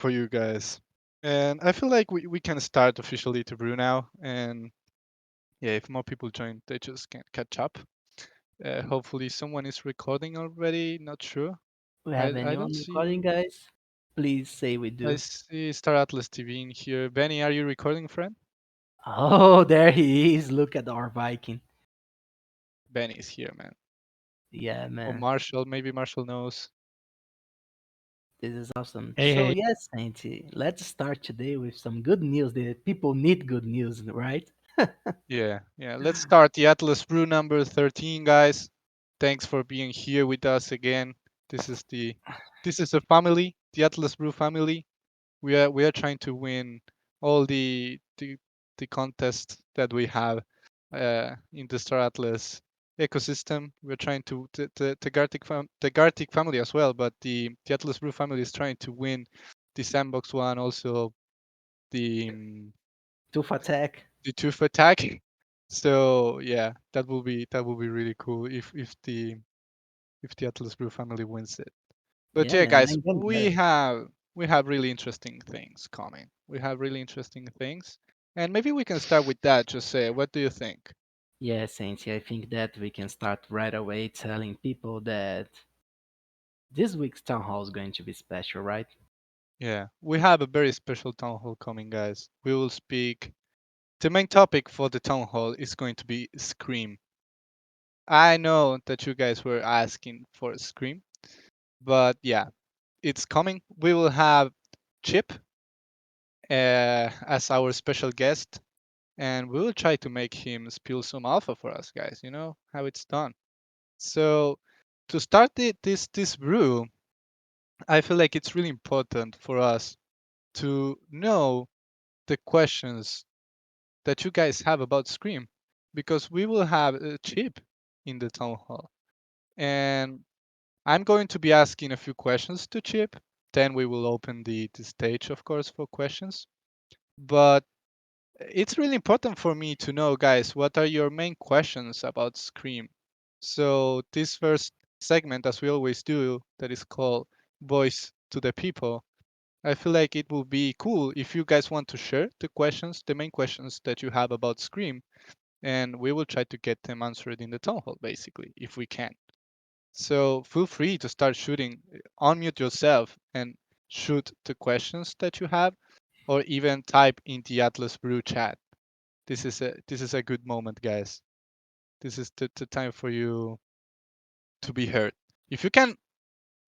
for you guys. And I feel like we can start officially to brew now. And yeah, if more people join, they just can catch up. Hopefully, someone is recording already. Not sure. We I have I don't anyone see. recording, guys? Please say we I do. see Star Atlas TV in here. Benny, are you recording, friend? Oh, there he is. Look at our Viking. Benny is here, man. Yeah, Or man. Marshall, maybe Marshall knows. This is awesome. Hey, So, hey. yes, Santi, let's start today with some good news. The people need good news, right? Yeah, yeah. Let's start the Atlas Brew number 13, guys. Thanks for being here with us again. This is the this is a family, the Atlas Brew family. We are trying to win all the contests that we have in the Star Atlas ecosystem. We're trying to the Gartic family as well, but the Atlas Brew family is trying to win the Sandbox one, also the Tooth attack. the tooth attack. So yeah, that will be really cool if the Atlas Brew family wins it. But Yeah, yeah, man, guys, I'm getting better. we have really interesting things coming. We have really interesting things, and maybe we can start with that. Just say, what do you think? Yeah, Santi, I think that we can start right away telling people that this week's town hall is going to be special, right? Yeah, we have a very special town hall coming, guys. We will speak. The main topic for the town hall is going to be Scream. I know that you guys were asking for Scream, but yeah, it's coming. We will have Chip as our special guest, and we will try to make him spill some alpha for us, guys. You know how it's done. So to start this brew, I feel like it's really important for us to know the questions that you guys have about Scream, because we will have a Chip in the town hall, and I'm going to be asking a few questions to Chip. Then we will open the stage, of course, for questions. But it's really important for me to know, guys, what are your main questions about Scream? So, this first segment, as we always do, that is called Voice to the People, I feel like it will be cool if you guys want to share the questions, the main questions that you have about Scream, and we will try to get them answered in the town hall, basically, if we can. So, feel free to start shooting, unmute yourself and shoot the questions that you have, or even type in the Atlas Brew chat. This is a good moment, guys. This is the time for you to be heard. If you can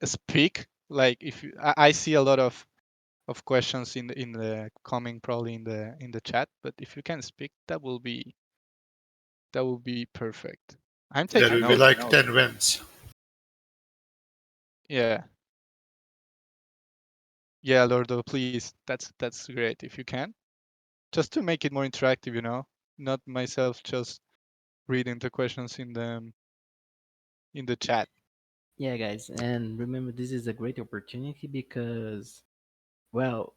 speak, like if you, I see a lot of questions in the coming probably in the chat, but if you can speak, that will be perfect. I'm That taking will be notes, you like know. 10 wins. Yeah, yeah, Lordo, please. That's great if you can. Just to make it more interactive, you know, not myself just reading the questions in the chat. Yeah, guys, and remember, this is a great opportunity because, well,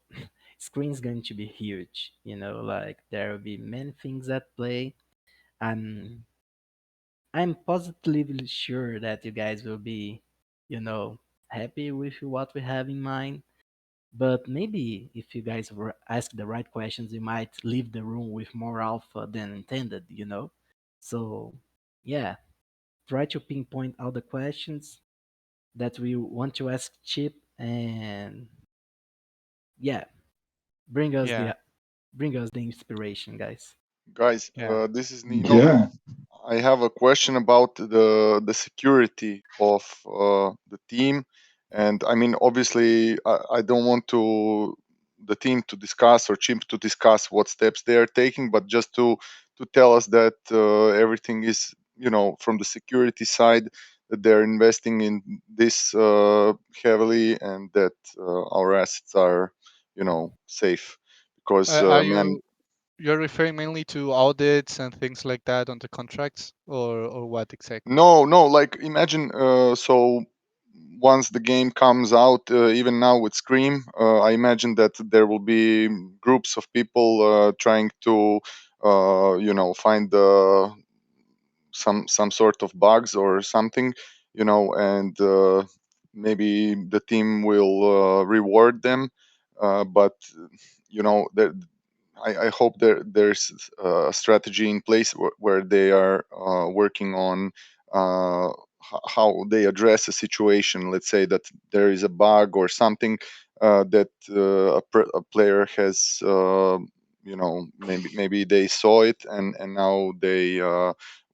screen's going to be huge. Like there will be many things at play. I'm I'm positively sure that you guys will be, you know, happy with what we have in mind. But maybe if you guys were ask the right questions, you might leave the room with more alpha than intended. So, yeah, try to pinpoint all the questions that we want to ask Chip, and yeah, bring us Yeah, the bring us the inspiration, guys. Guys, yeah. this is Nino. Yeah, I have a question about the security of the team, and I mean, obviously, I don't want to the team to discuss or Chimp to discuss what steps they are taking, but just to tell us that everything is, from the security side, that they're investing in this heavily, and that our assets are, safe. Because Are man, you're referring mainly to audits and things like that on the contracts, or what exactly? no, no. Like imagine, so once the game comes out, even now with Scream, I imagine that there will be groups of people trying to, find some sort of bugs or something, and maybe the team will reward them but there, I hope there's a strategy in place where they are working on how they address a situation. Let's say that there is a bug or something that a player has. Maybe they saw it, and now they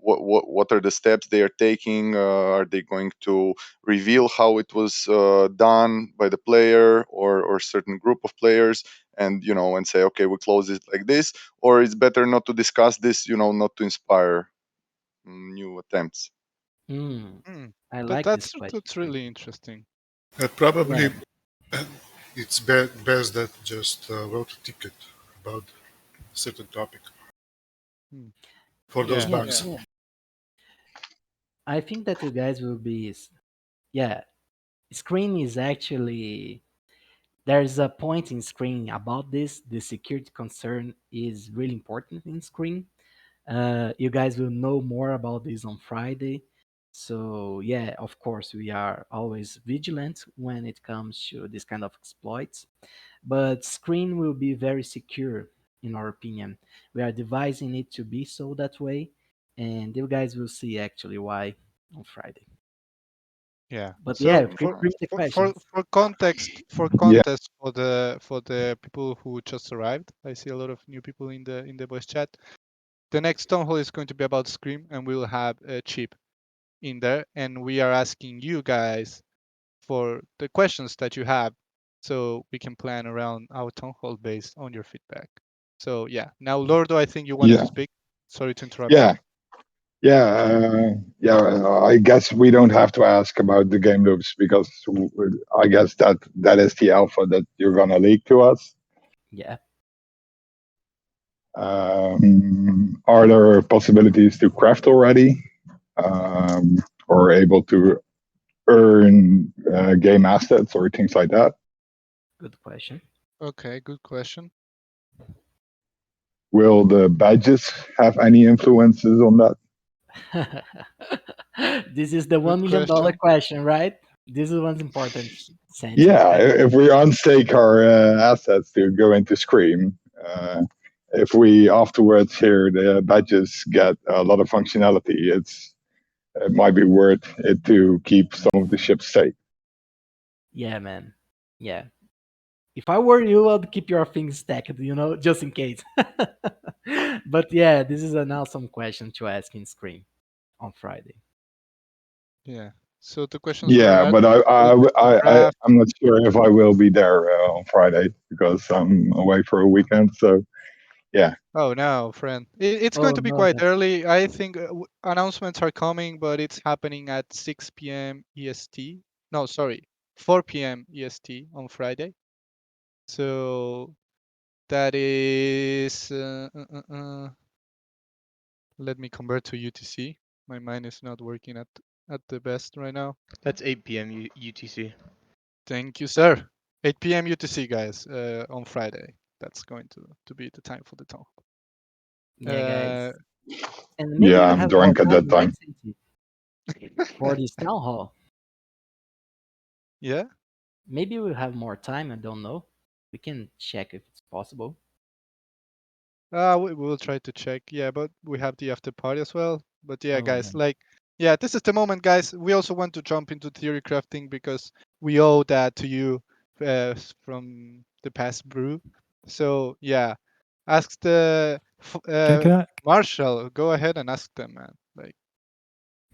what are the steps they are taking? Are they going to reveal how it was done by the player or certain group of players, and and say, okay, we close it like this, or it's better not to discuss this, not to inspire new attempts. Hmm. Hmm. I That like this that's question, that's Frank. really interesting. Yeah. Probably it's best that just wrote a ticket about certain topic Hmm. for those Yeah. Yeah. bugs. I think that you guys will be. Yeah. Screen is actually. There's a point in Screen about this. The security concern is really important in Screen. You guys will know more about this on Friday. So yeah, of course, we are always vigilant when it comes to this kind of exploits. But Screen will be very secure, in our opinion. We are devising it to be so that way, and you guys will see actually why on Friday. Yeah. But So yeah, Mm, feel for free nice. the for for questions. for context for Yeah, context for the people who just arrived, I see a lot of new people in the voice chat. The next town hall is going to be about Scream, and we will have a chip in there, and we are asking you guys for the questions that you have, so we can plan around our town hall based on your feedback. So yeah, now Lordo, I think you wanted yeah, to speak. Sorry to interrupt you. yeah, yeah, yeah. I guess we don't have to ask about the game loops because I guess that is the alpha that you're gonna leak to us. Yeah, Are there possibilities to craft already, um, or able to earn game assets or things like that? good question. Okay, good question. Will the badges have any influences on that? This is the Good $1 million question. question, right? This is one's important, Santi. Yeah, Okay. if we unstake our assets to go into Scream, if we afterwards hear the badges get a lot of functionality, it might be worth it to keep some of the ships safe. Yeah, man. Yeah. If I were you, I'd keep your things stacked, just in case. But yeah, this is an awesome question to ask in Scream on Friday. Yeah. So the questions were Yeah, but ability to craft. I'm not sure if I will be there on Friday because I'm away for a weekend. So yeah, Oh no, friend. It's going Oh to be no, quite man. early. I think announcements are coming, but it's happening at 6 p.m. EST. No, sorry, 4 p.m. EST on Friday. So that is. Let me convert to UTC. My mind is not working at the best right now. That's 8 p.m. UTC. Thank you, sir. 8 p.m. UTC, guys, on Friday. That's going to be the time for the talk. Yeah, Uh, guys. And maybe yeah, we I'm have more drunk at time, that right, time. Santi, for this town hall. yeah. Maybe we'll have more time. I don't know. We can check if it's possible. We will try to check. Yeah, but we have the after party as well. But yeah, Oh guys, man. like, yeah, this is the moment, guys. We also want to jump into theory crafting because we owe that to you from the past brew. So yeah, ask the Can I? Marshall. Go ahead and ask them, man. Like,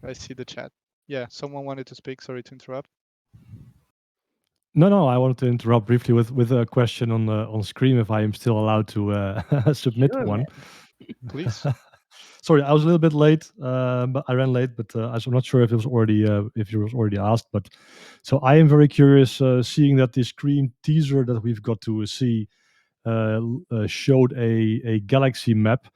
I see the chat. Yeah, someone wanted to speak. Sorry to interrupt. No, no. I wanted to interrupt briefly with a question on Scream. If I am still allowed to submit Sure, man. one. Please. Sorry, I was a little bit late. But I ran late. But I'm not sure if it was already if it was already asked. But so I am very curious, seeing that the Scream teaser that we've got to see showed a galaxy map.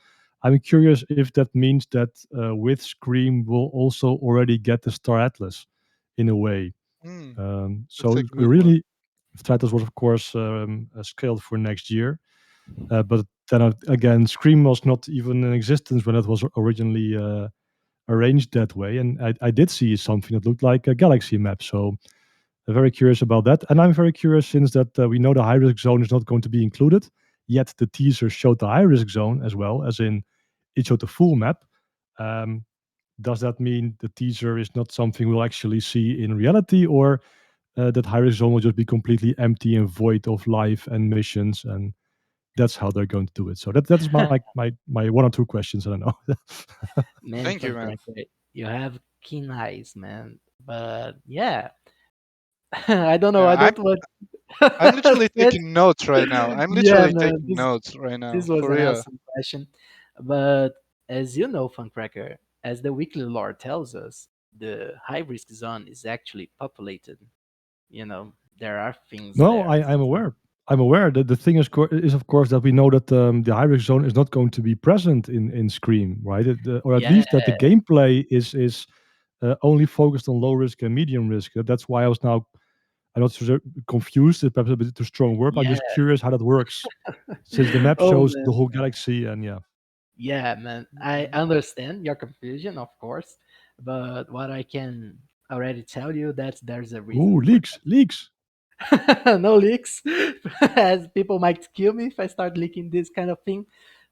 I'm curious if that means that with Scream we'll also already get the Star Atlas in a way. Hmm, that's a So good one. really, Stratos was of course scaled for next year, but then again, Scream was not even in existence when it was originally arranged that way, and I did see something that looked like a galaxy map. So Very curious about that. And I'm very curious since that we know the high risk zone is not going to be included, yet the teaser showed the high risk zone as well, as in it showed the full map. Um, does that mean the teaser is not something we'll actually see in reality, or that high risk zone will just be completely empty and void of life and missions, and that's how they're going to do it? So that is my one or two questions. I don't know. Man, Thank you, Fun man. Cracker, you have keen eyes, man. But yeah, I don't know. Yeah, I don't want. I'm literally Said- taking notes right now. I'm yeah, literally man. taking This notes right now, this was for an real. awesome question. But as you know, Funcracker, as the weekly lore tells us, the high risk zone is actually populated. You know, there are things No, there. I'm aware. I'm aware that the thing is of course that we know that the high risk zone is not going to be present in Scream, right? Or at Yeah, least that the gameplay is only focused on low risk and medium risk. That's why I was now I'm not so confused. It's perhaps a bit too strong word. But I'm yeah. just curious how that works, since the map Oh shows the man. whole galaxy, and yeah. Yeah, man. I understand your confusion, of course, but what I can already tell you that there's a reason Ooh, for leaks. that. No leaks, as people might kill me if I start leaking this kind of thing.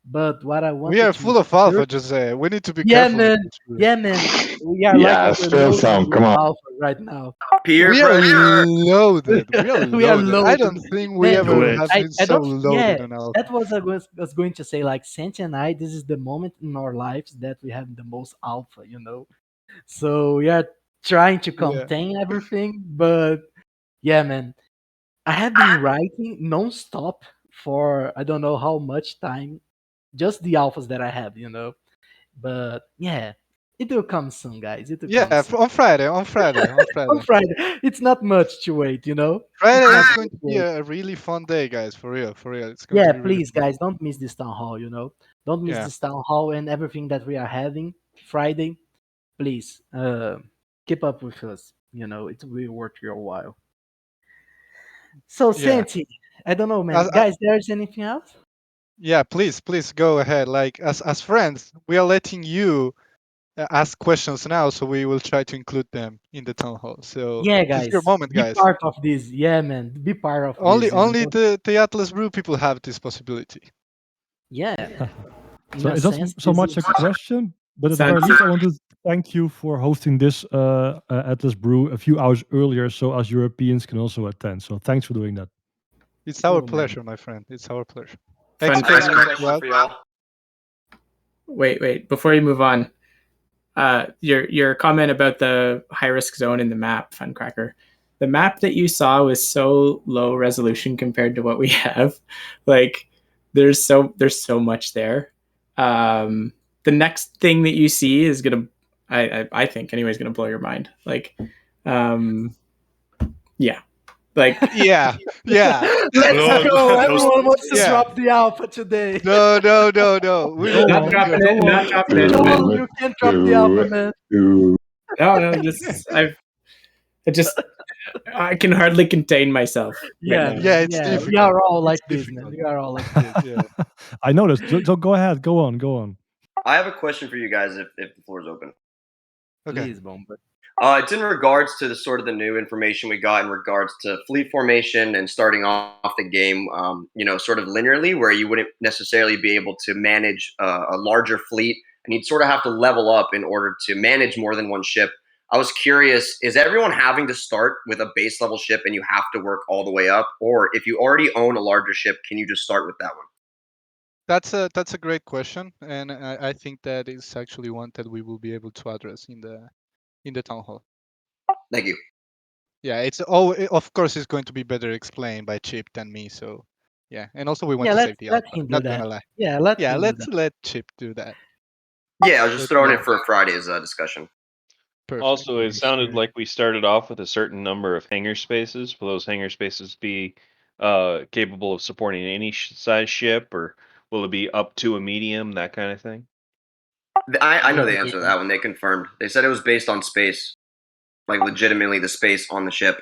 But what I We wanted are to make full of sure, alpha, Jose. We need to be yeah, careful in man, this room. yeah, man, we are like Yeah, on the spill loading some. with Come on. alpha right now. Peer We are pressure. loaded. We are We are loaded. I loaded, don't think we man. Do ever it. have been I so don't. Yeah, loaded on alpha. that was I was going to say. Like Santi and I, this is the moment in our lives that we have the most alpha. You know, so we are trying to Yeah. contain everything, but yeah, man, I have been writing non-stop for I don't know how much time, just the alphas that I have, you know. But yeah, it will come soon, guys. It will come Yeah, soon. on Friday, on Friday, on On Friday. Friday, it's not much to wait, you know. It's Friday not is much going to to be wait. a really fun day, guys. For real, for real. It's going to Yeah, be really please, fun. guys, don't miss this town hall. You know, don't miss Yeah, this town hall and everything that we are having Friday. Please, keep up with us. You know, it will be worth your while. So, yeah. Santi, I don't know, As, man. Guys, there's anything else? yeah, please go ahead. Like as friends, we are letting you ask questions now, so we will try to include them in the town hall. So Yeah, this is your guys, moment, be guys. part of this. Yeah, man, be part of Only this. You only know. the Atlas Brew people have this possibility. Yeah, in So a it's not sense, so this much a is. question, but at the very Santi. least, I want to thank you for hosting this Atlas Brew a few hours earlier, so us Europeans can also attend. So thanks for doing that. It's our Oh man. pleasure, my friend. It's our pleasure. Fun I XP, got you a cracker. want to question add? for y'all. Wait. Before you move on, your comment about the high risk zone in the map, Fun cracker. The map that you saw was so low resolution compared to what we have. Like, there's so much there. The next thing that you see is gonna, I think anyway, is gonna blow your mind. Like, um, yeah, like Yeah, yeah, Let's go. Those Everyone wants to yeah. drop the alpha today. No, no, no, no. We Go need not to on, dropping go. it, go not on. dropping it, but No, Do, you can't drop the alpha, do, man. do. no, just I just I can hardly contain myself right Yeah, now. Yeah, man. it's Yeah, we are difficult. all It's like this, man. difficult. We are all like this. Yeah. I noticed. So go ahead, go on, go on. I have a question for you guys if the floor is open. Okay. Please, Bomber. It's in regards to the sort of the new information we got in regards to fleet formation and starting off the game, sort of linearly, where you wouldn't necessarily be able to manage a larger fleet, and you'd sort of have to level up in order to manage more than one ship. I was curious: is everyone having to start with a base level ship and you have to work all the way up, or if you already own a larger ship, can you just start with that one? That's a great question, and I think that is actually one that we will be able to address in the town hall. Thank you. Yeah, of course it's going to be better explained by Chip than me. So yeah, and also we want Yeah, to let save the let alpha. him do Not gonna that. lie. Yeah, let Yeah, him do that. let Chip do that. Yeah, I was just But throwing yeah, it for Friday's discussion. perfect. Also, it sounded like we started off with a certain number of hangar spaces. Will those hangar spaces be capable of supporting any size ship, or will it be up to a medium, that kind of thing? I know Yeah, the answer to that one. They confirmed. They said it was based on space, like legitimately the space on the ship.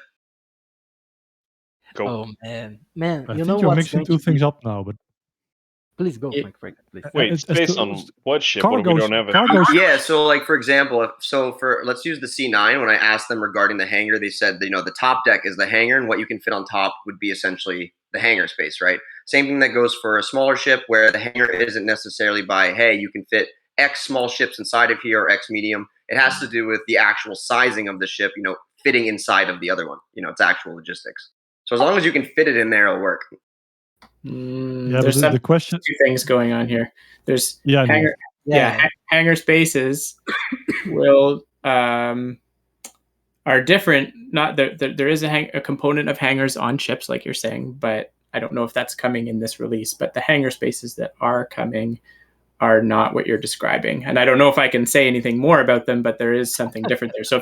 Go. oh man, man. I You know think you're what's mixing going two to be things up now, but Please go, It, Frank. Frank, please. Wait, As space to on what ship? What if we cargoes, don't have a? cargoes. Yeah, so like for example, so for let's use the C9. When I asked them regarding the hangar, they said the top deck is the hangar, and what you can fit on top would be essentially the hangar space, right? Same thing that goes for a smaller ship, where the hangar isn't necessarily by hey, you can fit X small ships inside of here or X medium. It has to do with the actual sizing of the ship, fitting inside of the other one. It's actual logistics. So as long as you can fit it in there, it'll work. Yeah, but there's the question. two things going on here. There's Yeah, indeed. hangar spaces will are different. Not there is a component of hangars on ships, like you're saying, but I don't know if that's coming in this release. But the hangar spaces that are coming are not what you're describing, and I don't know if I can say anything more about them. But there is something different there. So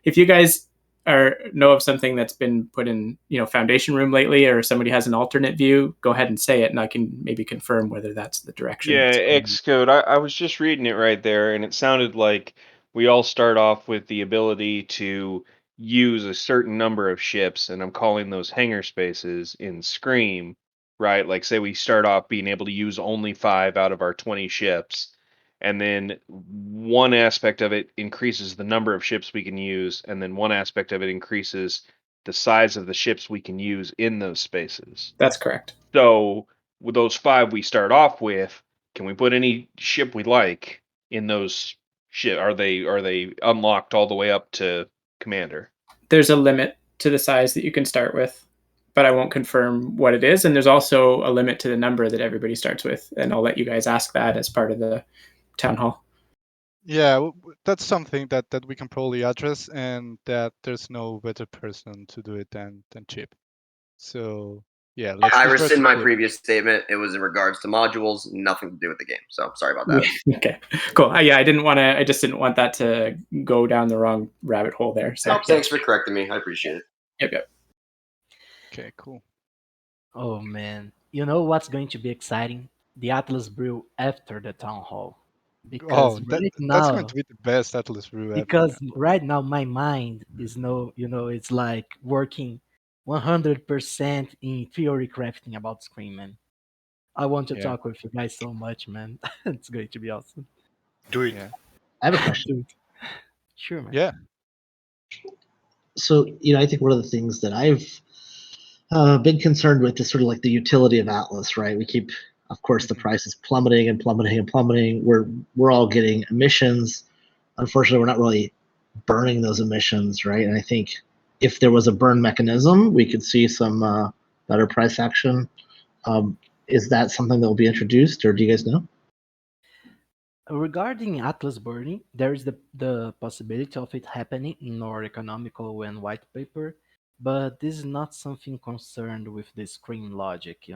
if you guys know of something that's been put in Foundation Room lately, or somebody has an alternate view, go ahead and say it, and I can maybe confirm whether that's the direction Yeah, that's going. Xcode. I was just reading it right there, and it sounded like we all start off with the ability to use a certain number of ships, and I'm calling those hangar spaces in Scream, right? Like, say we start off being able to use only 5 out of our 20 ships, and then one aspect of it increases the number of ships we can use, and then one aspect of it increases the size of the ships we can use in those spaces. That's correct. So with those 5 we start off with, can we put any ship we like in those ship? Are they unlocked all the way up to commander? There's a limit to the size that you can start with, but I won't confirm what it is. And there's also a limit to the number that everybody starts with, and I'll let you guys ask that as part of the town hall. Yeah, that's something that we can probably address, and that there's no better person to do it than Chip. So yeah, let's I defer rescind to my Chip. previous statement. It was in regards to modules, nothing to do with the game. So sorry about that. Okay, cool. Yeah, I just didn't want that to go down the wrong rabbit hole there. So Thanks for correcting me. I appreciate it. Yep. Okay, cool. Oh man, you know what's going to be exciting? The Atlas Brew after the town hall, Oh, because right that's going to now, be the best Atlas Brew ever. because right now my mind is it's like working 100% in theory crafting about Scream, man. I want to Yeah, talk with you guys so much, man. It's going to be awesome. Do it. yeah, I have a question. Dude. Sure, man. yeah. So, I think one of the things that I've been concerned with is sort of like the utility of Atlas, right? We keep, of course, the Mhm. price is plummeting and plummeting and plummeting. We're all getting emissions. Unfortunately, we're not really burning those emissions, right? And I think if there was a burn mechanism, we could see some better price action. Is that something that will be introduced, or do you guys know? Regarding Atlas burning, there is the possibility of it happening in our economical and white paper, but this is not something concerned with the Scream logic.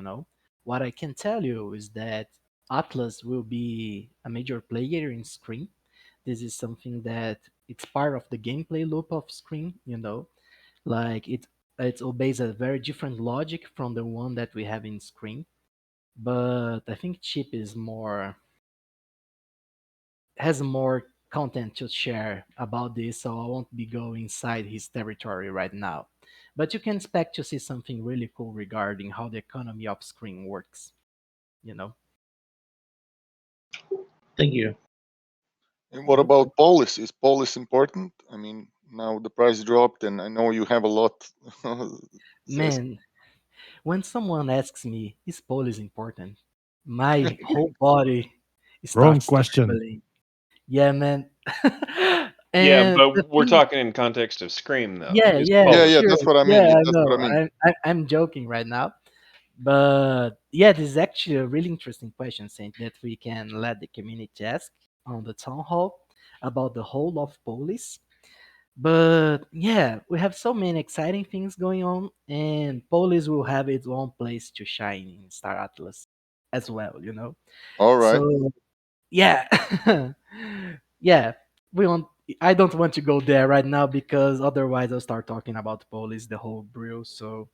What I can tell you is that Atlas will be a major player in Scream. This is something that it's part of the gameplay loop of Scream. Like it obeys a very different logic from the one that we have in Scream. But I think Chip is more has more content to share about this, so I won't be going inside his territory right now. But you can expect to see something really cool regarding how the economy of Scream works. Thank you. And what about Polis? Is Polis important? I mean, now the price dropped, and I know you have a lot. Zeskk. Man, when someone asks me, is police important? My whole body Wrong starts question. trembling. Yeah, man. Yeah, And the but we're thing, talking in context of Scream, though. yeah, Is yeah, Yeah, Polis yeah, sure. that's what I mean. Yeah, Yeah, I that's what know. I mean. I'm joking right now. But yeah, this is actually a really interesting question, Saint, that we can let the community ask on the town hall about the whole of police. But yeah, we have so many exciting things going on, and police will have its own place to shine in Star Atlas as well. All right. So yeah, yeah, we want. I don't want to go there right now because otherwise I'll start talking about police, the whole brew. So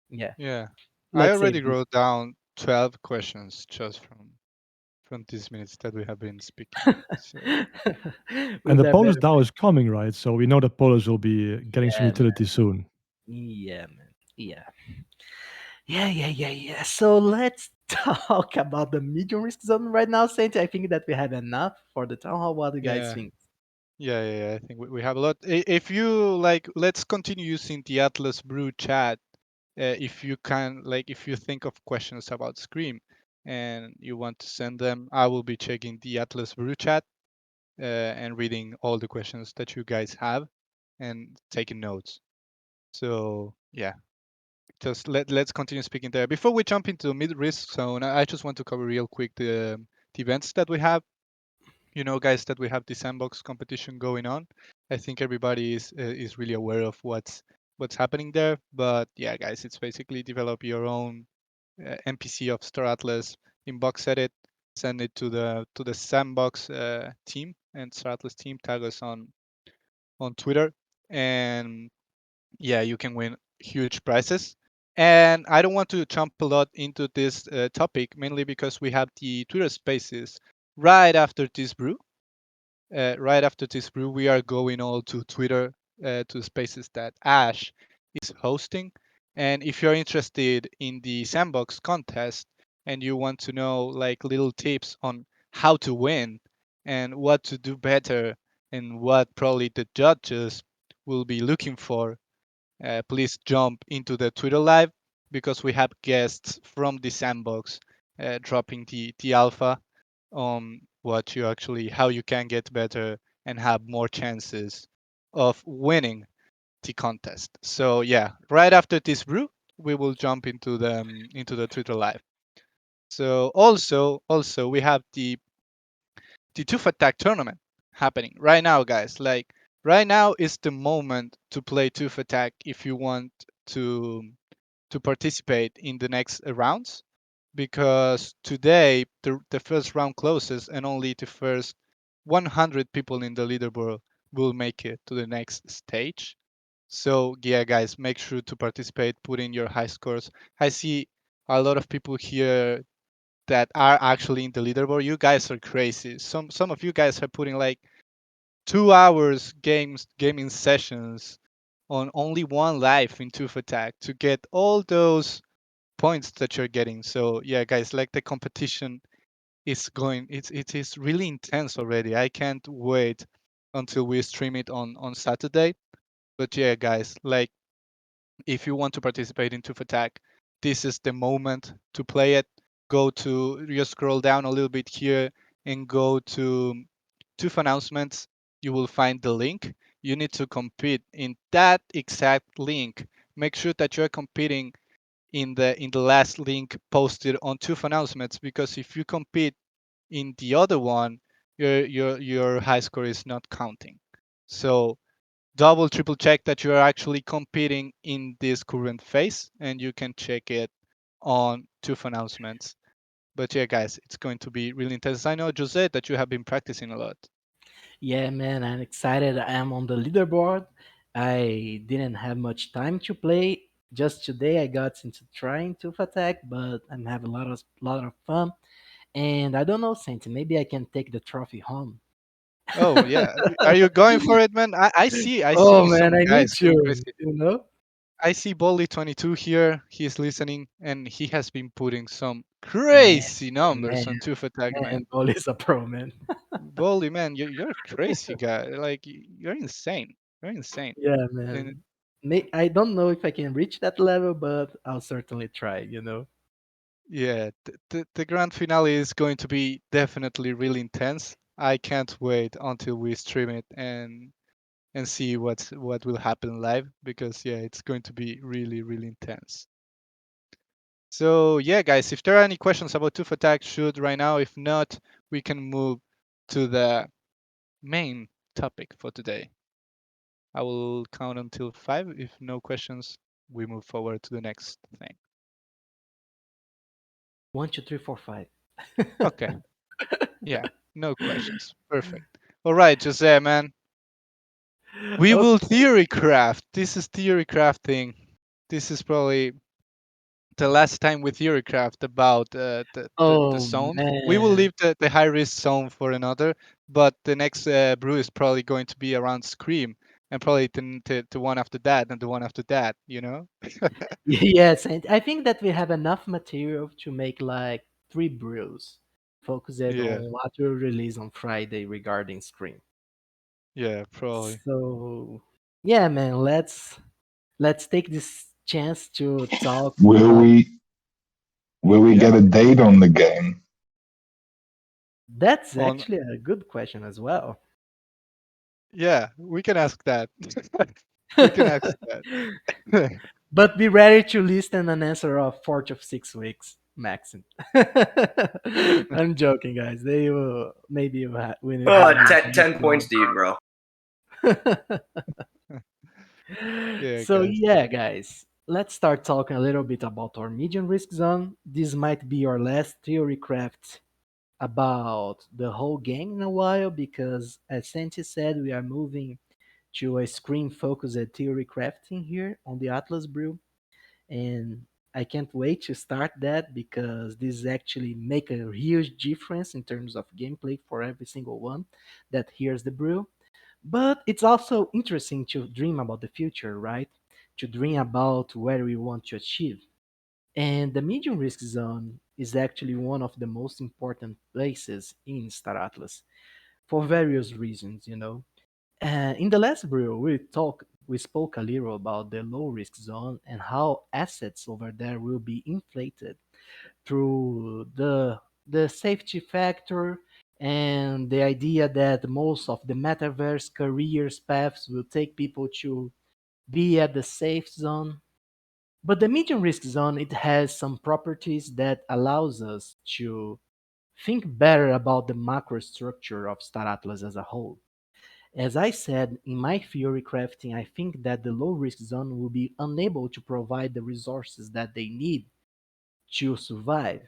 yeah, Yeah, I let's save already wrote down 12 questions just from these minutes that we have been speaking. So And with the that Polish very DAO is coming, right? So we know that Polish will be getting some yeah, utility soon. yeah, man, yeah, yeah. So let's talk about the medium risk zone right now, Santi? I think that we have enough for the town hall. What do you guys Yeah. think? Yeah. I think we have a lot. If you like, let's continue using the Atlas Brew chat. If you can, like, if you think of questions about Scream and you want to send them, I will be checking the Atlas Brew chat and reading all the questions that you guys have and taking notes. So yeah, just let's continue speaking there. Before we jump into mid risk zone, I just want to cover real quick the events that we have. You know, guys, that we have the sandbox competition going on. I think everybody is really aware of what's happening there. But yeah, guys, it's basically develop your own NPC of Star Atlas, inbox edit, send it to the sandbox team and Star Atlas team. Tag us on Twitter, and yeah, you can win huge prizes. And I don't want to jump a lot into this topic, mainly because we have the Twitter Spaces right after this brew. Right after this brew, we are going all to Twitter, to spaces that Ash is hosting. And if you're interested in the sandbox contest and you want to know like little tips on how to win and what to do better and what probably the judges will be looking for, please jump into the Twitter live because we have guests from the sandbox dropping the alpha on what you actually how you can get better and have more chances of winning the contest. So yeah, right after this brew, we will jump into the Twitter live. So also we have the Tooth Attack tournament happening right now, guys. Like right now is the moment to play Tooth Attack if you want to to participate in the next rounds because today the first round closes and only the first 100 people in the leaderboard will make it to the next stage. So yeah, guys, make sure to participate, put in your high scores. I see a lot of people here that are actually in the leaderboard. You guys are crazy. Some of you guys are putting like 2 hours gaming sessions on only one life in Tooth Attack to get all those points that you're getting. So yeah, guys, like the competition is going. It is really intense already. I can't wait until we stream it on Saturday. But yeah, guys, like if you want to participate in Tooth Attack, this is the moment to play it. Go to you scroll down a little bit here and go to Tooth announcements. You will find the link. You need to compete in that exact link. Make sure that you're competing in the last link posted on Tooth announcements because if you compete in the other one, your high score is not counting. So double triple check that you are actually competing in this current phase and you can check it on Tooth announcements. But yeah, guys, it's going to be really intense. I know, Jose, that you have been practicing a lot. Yeah, man, I'm excited. I am on the leaderboard. I didn't have much time to play. Just today, I got into trying to attack, but I'm having a lot of fun. And I don't know, Santi, maybe I can take the trophy home. Oh yeah, are you going for it, man? I Oh see man, some I need guys to, going crazy. you know? I see Bolly22 here. He's listening and he has been putting some Man, crazy numbers man, on Tooth Attack, man. man, Paul is a pro, man. Bolly, man, you're a crazy guy. Like you're insane. You're insane. Yeah, And man. I don't know if I can reach that level, but I'll certainly try. yeah, the grand finale is going to be definitely really intense. I can't wait until we stream it and see what will happen live because yeah, it's going to be really really intense. So yeah, guys, if there are any questions about Tooth Attack, shoot right now. If not, we can move to the main topic for today. I will count until 5. If no questions, we move forward to the next thing. 1, 2, 3, 4, 5. Okay. Yeah. No questions. Perfect. All right, Jose, man. We Oh, will theory craft. This is theory crafting. This is probably the last time with theory craft about the oh zones. We will man. leave the high risk zone for another, but the next brew is probably going to be around Scream. and probably to one after that and the one after that, you know? Yes, and I think that we have enough material to make like three brews focused Yeah, on what will release on Friday regarding Scream. yeah, probably. So yeah, man, let's take this chance to talk Will about we Yeah. get a date on the game? that's On actually a good question as well. Yeah, we can ask that. We can ask that. But be ready to listen an answer of 4 to 6 weeks maximum. I'm joking, guys. They will maybe we will have new dates 10 now. points to you, bro. Yeah, So guys. yeah, guys, let's start talking a little bit about our medium risk zone. This might be our last theory craft about the whole game in a while because, as Santi said, we are moving to a screen focused theory crafting here on the Atlas Brew, and I can't wait to start that because this actually make a huge difference in terms of gameplay for every single one that hears the brew. But it's also interesting to dream about the future, right? To dream about where we want to achieve. And the medium risk zone is actually one of the most important places in Star Atlas for various reasons. In the last brew, we spoke a little about the low risk zone and how assets over there will be inflated through the safety factor and the idea that most of the metaverse careers paths will take people to be at the safe zone. But the medium risk zone, it has some properties that allows us to think better about the macro structure of Star Atlas as a whole. As I said in my theory crafting, I think that the low risk zone will be unable to provide the resources that they need to survive.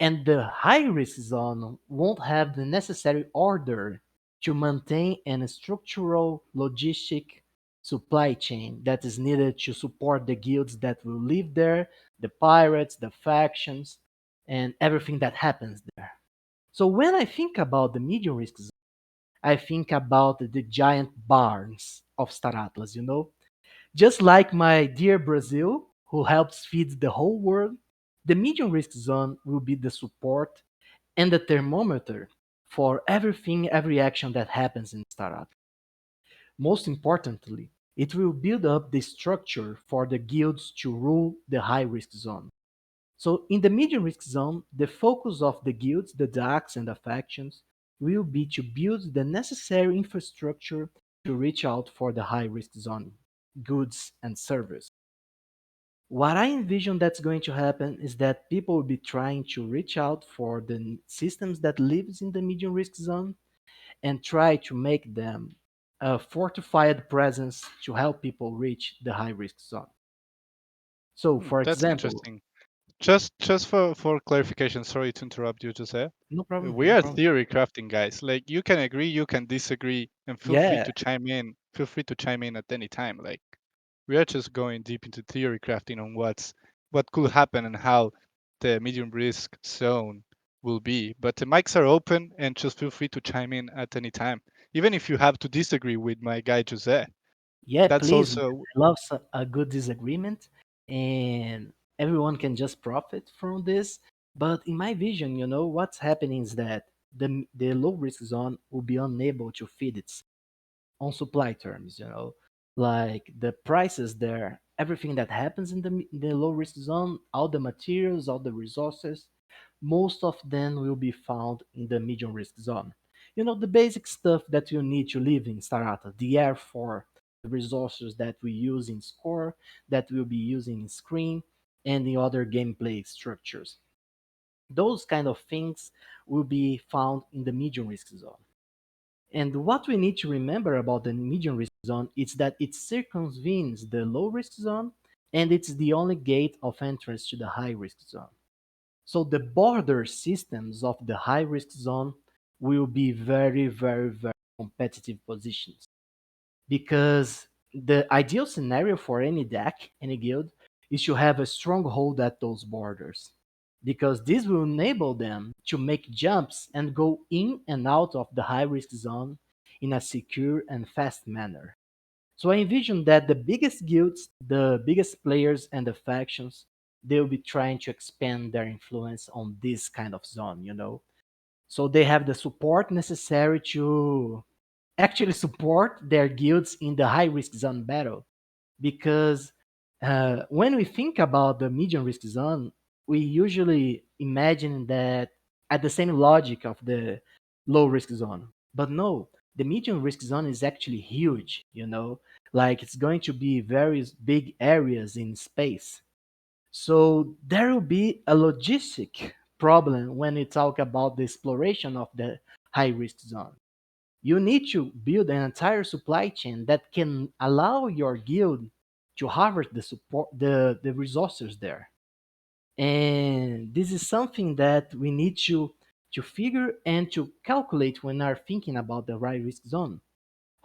And the high risk zone won't have the necessary order to maintain an structural logistic supply chain that is needed to support the guilds that will live there, the pirates, the factions, and everything that happens there. So when I think about the medium risk zone, I think about the giant barns of Star Atlas. Just like my dear Brazil, who helps feed the whole world, the medium risk zone will be the support and the thermometer for everything, every action that happens in startup. Most importantly, it will build up the structure for the guilds to rule the high risk zone. So in the medium risk zone, the focus of the guilds, the DACs and the factions will be to build the necessary infrastructure to reach out for the high risk zone, goods and service. What I envision that's going to happen is that people will be trying to reach out for the systems that lives in the medium risk zone and try to make them a fortified presence to help people reach the high risk zone. So, for That's example, interesting. Just for clarification, sorry to interrupt you, Jose. no problem, We no are problem. theory crafting guys. Like you can agree, you can disagree, and feel free Yeah, to chime in. Feel free to chime in at any time. Like we are just going deep into theory crafting on what could happen and how the medium risk zone will be. But the mics are open and just feel free to chime in at any time. Even if you have to disagree with my guy Jose. yeah, That's please, man. also I love a good disagreement, and everyone can just profit from this. But in my vision, what's happening is that the low risk zone will be unable to feed itself on supply terms. Like the prices there, everything that happens in the low risk zone, all the materials, all the resources, most of them will be found in the medium risk zone. The basic stuff that you need to live in Starata, the air for the resources that we use in Score, that we'll be using in Screen, and the other gameplay structures. Those kind of things will be found in the medium risk zone. And what we need to remember about the medium risk zone is that it circumvents the low risk zone and it's the only gate of entrance to the high risk zone. So the border systems of the high risk zone will be very, very, very competitive positions because the ideal scenario for any deck, any guild, is to have a stronghold at those borders because this will enable them to make jumps and go in and out of the high risk zone in a secure and fast manner. So I envision that the biggest guilds, the biggest players, and the factions, they'll be trying to expand their influence on this kind of zone, So they have the support necessary to actually support their guilds in the high risk zone battle. Because when we think about the medium risk zone, we usually imagine that at the same logic of the low risk zone. But no, the medium risk zone is actually huge, like it's going to be various big areas in space. So there will be a logistic problem when we talk about the exploration of the high risk zone. You need to build an entire supply chain that can allow your guild to harvest the resources there. And this is something that we need to figure and to calculate when we are thinking about the high risk zone.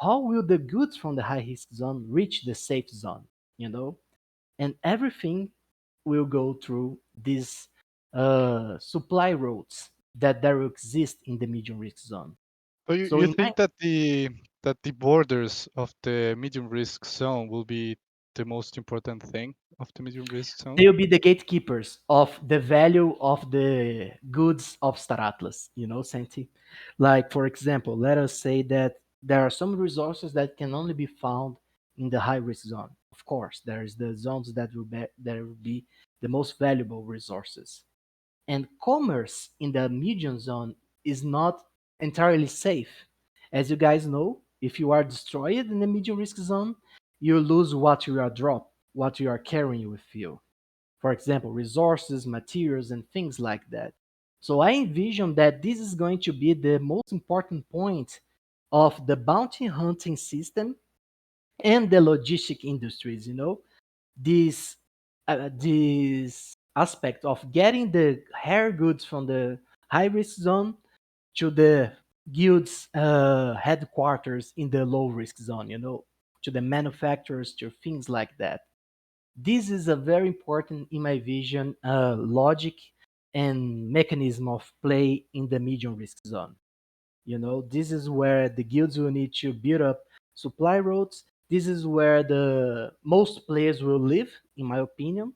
How will the goods from the high risk zone reach the safe zone? You know, and everything will go through these supply routes that there will exist in the medium risk zone. So you, So you in my think that the borders of the medium risk zone will be the most important thing of the medium risk zone? they'll be the gatekeepers of the value of the goods of Star Atlas, Santi. Like, for example, let us say that there are some resources that can only be found in the high risk zone. Of course, there is the zones that will be the most valuable resources. And commerce in the medium zone is not entirely safe. As you guys know, if you are destroyed in the medium risk zone, you lose what you are dropped, what you are carrying with you, for example, resources, materials, and things like that. So I envision that this is going to be the most important point of the bounty hunting system and the logistic industries. This aspect of getting the hair goods from the high risk zone to the guild's headquarters in the low risk zone, to the manufacturers, to things like that. This is a very important, in my vision, logic and mechanism of play in the medium risk zone. This is where the guilds will need to build up supply routes. This is where the most players will live, in my opinion,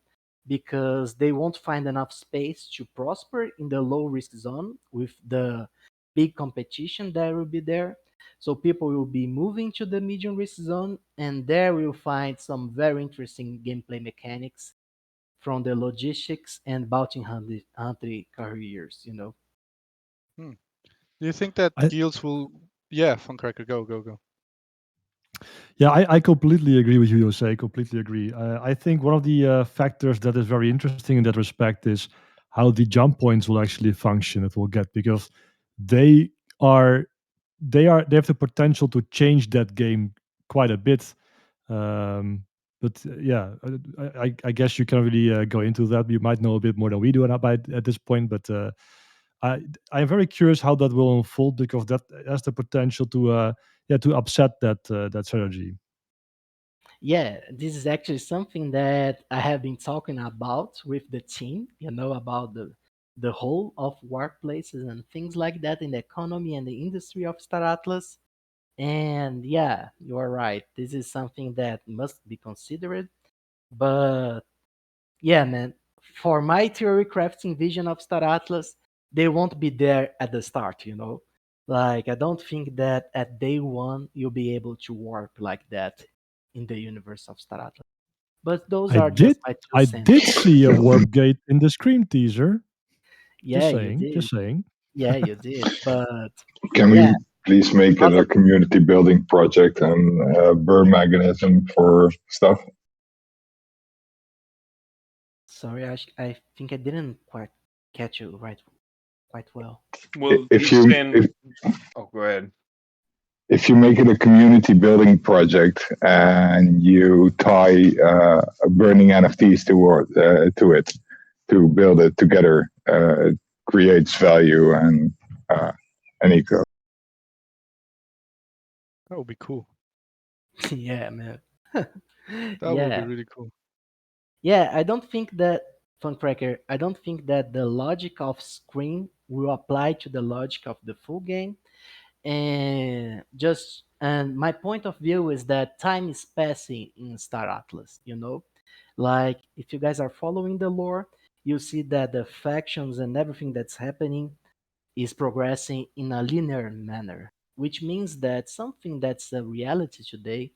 because they won't find enough space to prosper in the low risk zone with the big competition that will be there. So people will be moving to the medium risk zone, and there we'll find some very interesting gameplay mechanics from the logistics and bounty hunting careers. Hmm. Do you think that I, guilds will? Yeah, Funcracker, go, go, go. Yeah, I completely agree with you, Jose. Completely agree. I think one of the factors that is very interesting in that respect is how the jump points will actually function. It will get because they are they have the potential to change that game quite a bit. But yeah, I guess you can really go into that. You might know a bit more than we do at this point, but I I'm very curious how that will unfold because that has the potential to yeah to upset that strategy. Yeah, this is actually something that I have been talking about with the team, about the whole of workplaces and things like that in the economy and the industry of Star Atlas. And yeah, you are right. This is something that must be considered. But yeah, man, for my theory crafting vision of Star Atlas, they won't be there at the start. Like, I don't think that at day one you'll be able to warp like that in the universe of Star Atlas. But those I are just did my two I cents. did see a warp gate in the Scream teaser. Yeah, you Just did. saying. Yeah, you did. But Can yeah, we please make it other. a community building project and burn mechanism for stuff? Sorry, I think I didn't quite catch you right quite well. Well, If he's you saying. Oh, go ahead. if you make it a community building project and you tie burning NFTs to it to build it together, it creates value uh, and eco. That would be cool. Yeah, man. That would be Yeah. really cool. Yeah, I don't think that Funcracker, I don't think that the logic of Scream will apply to the logic of the full game. And just And my point of view is that time is passing in Star Atlas, you know? Like, if you guys are following the lore, you see that the factions and everything that's happening is progressing in a linear manner, which means that something that's a reality today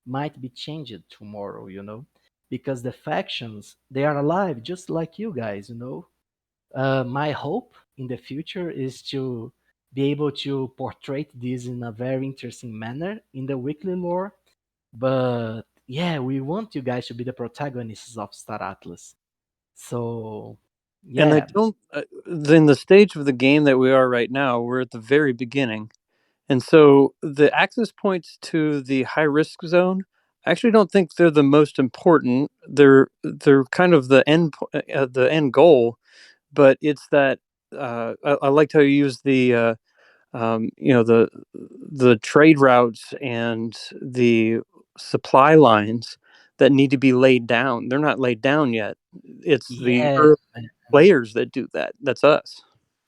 might be changed tomorrow, you know? Because the factions, they are alive just like you guys, you know? My hope in the future is to be able to portray this in a very interesting manner in the weekly lore. But yeah, we want you guys to be the protagonists of Star Atlas. So And I yeah, don't, in the stage of the game that we are right now, we're at the very beginning. And so the access points to the high risk zone, I actually don't think they're the most important. They're kind of the end goal, but it's that I liked how you use the trade routes and the supply lines that need to be laid down. They're not laid down yet. It's the yeah, early man. players that do that. That's us.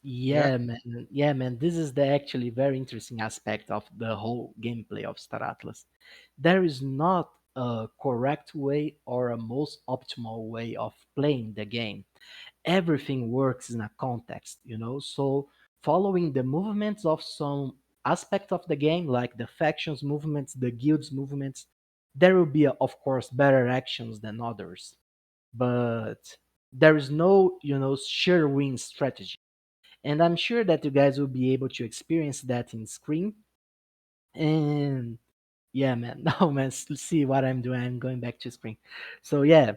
Yeah. Yeah, man. Yeah, man. This is the actually very interesting aspect of the whole gameplay of Star Atlas. There is not a correct way or a most optimal way of playing the game. Everything works in a context, you know. So following the movements of some aspect of the game, like the factions movements, the guilds movements, there will be, of course, better actions than others. But there is no, you know, sure win strategy, and I'm sure that you guys will be able to experience that in Scream. And yeah, man, no, man, see what I'm doing. I'm going back to Scream. So yeah,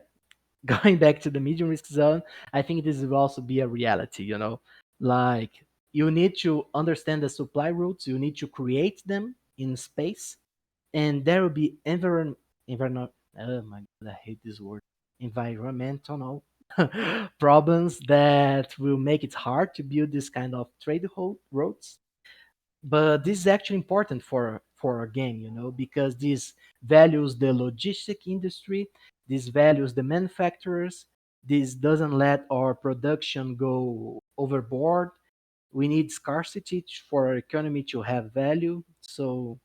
going back to the medium risk zone, I think this will also be a reality. You know, like you need to understand the supply routes. You need to create them in space, and there will be environment. Oh my god, I hate this word. Environmental problems that will make it hard to build this kind of roads. But this is actually important for a game, you know, because this values the logistic industry, this values the manufacturers, this doesn't let our production go overboard. We need scarcity for our economy to have value. So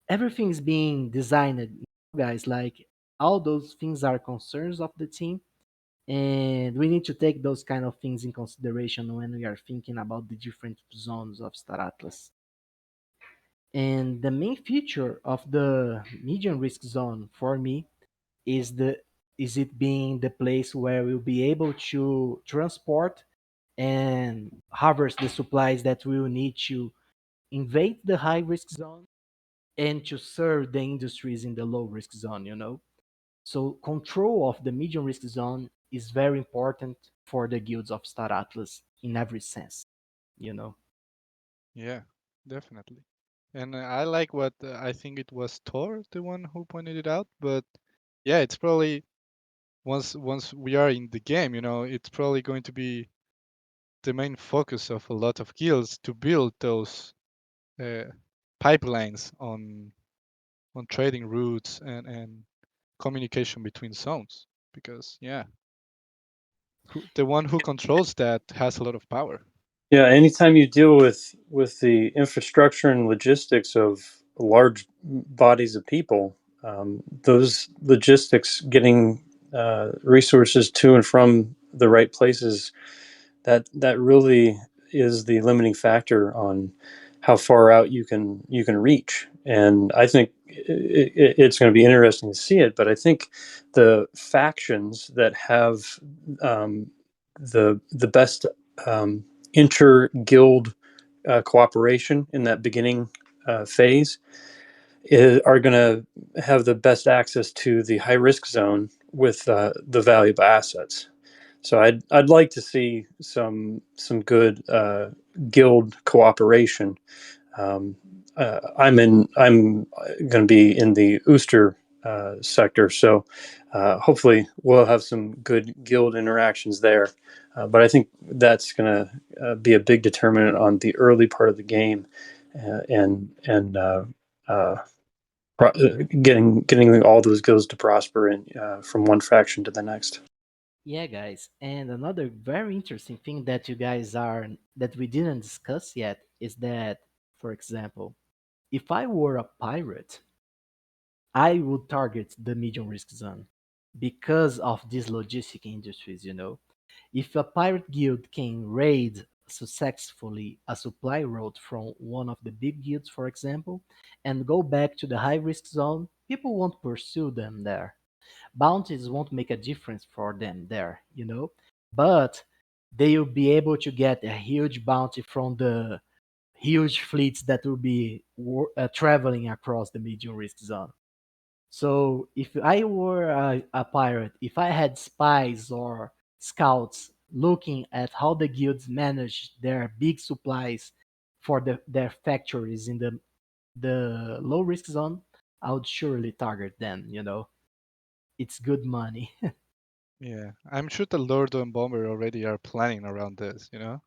everything's being designed, guys, like all those things are concerns of the team, and we need to take those kind of things in consideration when we are thinking about the different zones of Star Atlas. And the main feature of the medium risk zone for me is the is it being the place where we'll be able to transport and harvest the supplies that we will need to invade the high risk zone and to serve the industries in the low risk zone, you know. So control of the medium risk zone is very important for the guilds of Star Atlas in every sense, you know. Yeah, definitely. And I like what I think it was Thor, the one who pointed it out. But yeah, it's probably once we are in the game, you know, it's probably going to be the main focus of a lot of guilds to build those uh, pipelines on trading routes and communication between zones. Because yeah, the one who controls that has a lot of power. Yeah, anytime you deal with the infrastructure and logistics of large bodies of people, those logistics getting resources to and from the right places, that really is the limiting factor on how far out you can reach. And I think it's going to be interesting to see it. But I think the factions that have the best inter guild cooperation in that beginning phase are going to have the best access to the high risk zone with the valuable assets. So I'd like to see some good guild cooperation. Um, I'm going to be in the Ooster sector, so hopefully we'll have some good guild interactions there. But I think that's going to be a big determinant on the early part of the game, and uh, getting all those guilds to prosper and from one faction to the next. Yeah, guys. And another very interesting thing that you guys are that we didn't discuss yet is that, for example, If I were a pirate, I would target the medium risk zone because of these logistic industries, you know. If a pirate guild can raid successfully a supply route from one of the big guilds, for example, and go back to the high risk zone, people won't pursue them there. Bounties won't make a difference for them there, you know. But they will be able to get a huge bounty from the huge fleets that will be traveling across the medium risk zone. So if I were a pirate, if I had spies or scouts looking at how the guilds manage their big supplies for their factories in the low risk zone, I would surely target them, you know. It's good money. Yeah, I'm sure the Lord and Bomber already are planning around this, you know?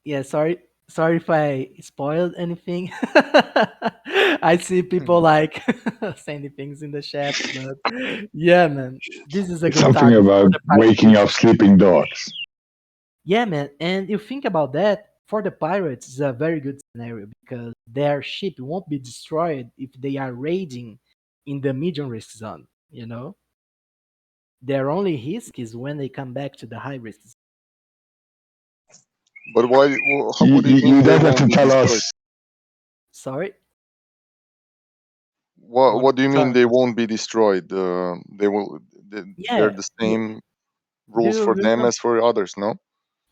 Yeah, sorry if I spoiled anything. I see people like sending things in the chat, but yeah, man, this is a good Something target for about the pirates. waking up sleeping dogs. Yeah, man, and you think about that, for the pirates, it's a very good scenario because their ship won't be destroyed if they are raiding in the medium risk zone. You know, their only risk is when they come back to the high risk zone. But why? You, What do you you mean they don't have won't to be tell destroyed? us. Sorry, What What do you mean telling they us? won't be destroyed? They will. They're yeah, the you same do rules you for them remember? as for others, no?